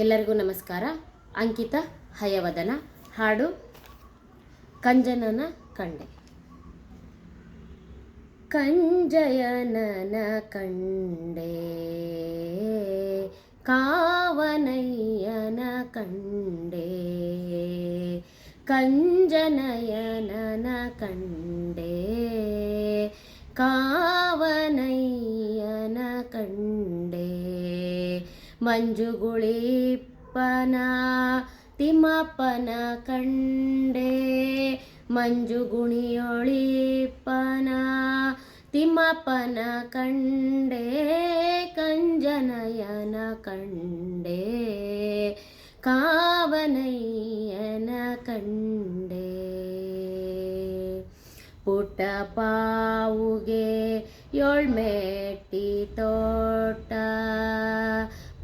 ಎಲ್ಲರಿಗೂ ನಮಸ್ಕಾರ. ಅಂಕಿತಾ ಹಯವದನ ಹಾಡು ಕಂಜನನ ಕಂಡೆ. ಕಂಜಯನನ ಕಂಡೆ, ಕಾವನಯ್ಯನ ಕಂಡೆ, ಕಂಜನಯನನ ಕಂಡೆ, ಕಾವನಯ್ಯನ ಕಂಡೆ, ಮಂಜುಗುಳಿಪ್ಪನ ತಿಮ್ಮಪ್ಪನ ಕಂಡೆ, ಮಂಜುಗುಣಿಯೊಳಿಪ್ಪನ ತಿಮ್ಮಪ್ಪನ ಕಂಡೆ, ಕಂಜನಯನ ಕಂಡೆ, ಕಾವನಯ್ಯನ ಕಂಡೆ. ಪುಟ್ಟ ಪಾವುಗೆ ಏಳ್ಮೆಟ್ಟಿ ತೋಟ,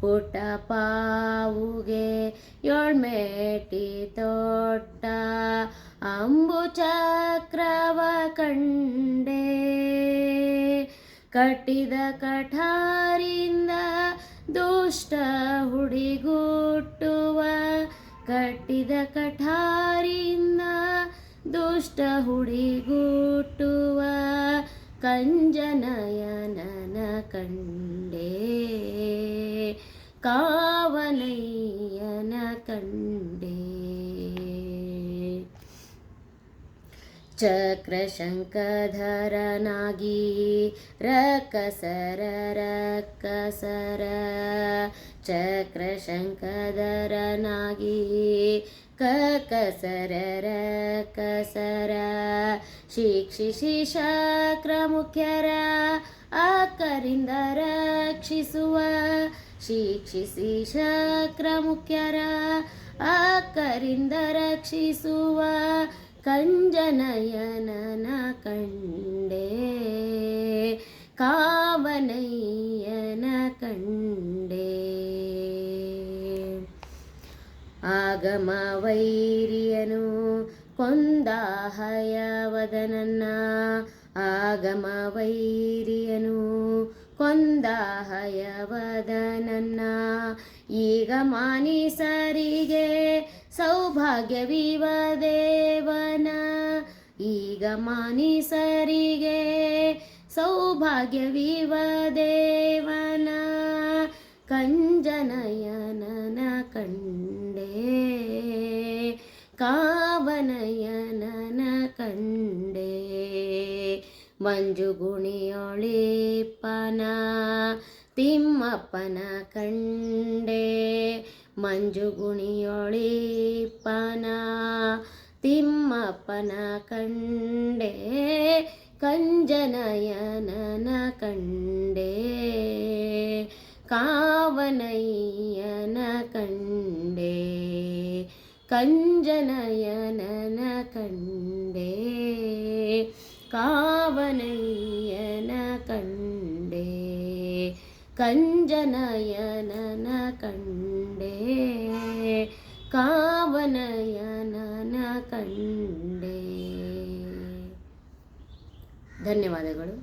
ಪುಟ್ಟ ಪಾವುಗೆ ಏಳ್ಮೆಟ್ಟಿ ತೋಟ, ಅಂಬು ಚಕ್ರವ ಕಂಡೆ, ಕಟ್ಟಿದ ಕಠಾರಿಂದ ದುಷ್ಟ ಹುಡಿಗುಟ್ಟುವ, ಕಟ್ಟಿದ ಕಠಾರಿಂದ ದುಷ್ಟ ಹುಡಿಗುಟ್ಟುವ, ಕಂಜನಯನನ ಕಂಡೆ, ಕಾವನಯ್ಯನ ಕಂಡೆ. ಚಕ್ರಶಂಖಧರನಾಗಿ ರಕ್ಕಸರ ರಕ್ಕಸರ, ಚಕ್ರಶಂಖಧರನಾಗಿ ಕಕ್ಕಸರ ರಕ್ಕಸರ, ಶಿಕ್ಷಿಸಿ ಶಕ್ರ ಮುಖ್ಯರ ಅಕ್ಕರಿಂದ ರಕ್ಷಿಸುವ, ಶಿಕ್ಷಿಸಿ ಶಕ್ರ ಮುಖ್ಯರ ಅಕ್ಕರಿಂದ ರಕ್ಷಿಸುವ, ಕಂಜನಯನನ ಕಂಡೆ, ಕಾವನಯ್ಯನ ಕಂಡೆ. ಆಗಮ ವೈರಿಯನು ಕೊಂದ ಹಯವದನನ್ನ, ಆಗಮ ವೈರಿಯನು ಕೊಂದ ಹಯವದನನ್ನ, ಈಗ ಮಾನಿಸರಿಗೆ ಸೌಭಾಗ್ಯವಿವ ದೇವನ, ಈಗ ಮಾನಿಸರಿಗೆ ಸೌಭಾಗ್ಯವಿವ ದೇವನ, ಕಂಜನಯನನ ಕಂಡೆ, ಕಾವನಯನನ ಕಂಡೆ. ಮಂಜುಗುಣಿಯೊಳಿಪ್ಪನ ತಿಮ್ಮಪ್ಪನ ಕಂಡೆ, ಮಂಜುಗುಣಿಯೊಳಿಪ್ಪನ ತಿಮ್ಮಪ್ಪನ ಕಂಡೆ, ಕಂಜನಯನನ ಕಂಡೆ, ಕಾವನಯ್ಯನ ಕಂಡೆ, ಕಂಜನಯನನ ಕಂಡೆ, ಕಾವನಯ್ಯನ ಕಂಡೆ, ಕಂಜನಯನನ ಕಂಡೆ, ಕಾವನಯನನ ಕಂಡೆ. ಧನ್ಯವಾದಗಳು.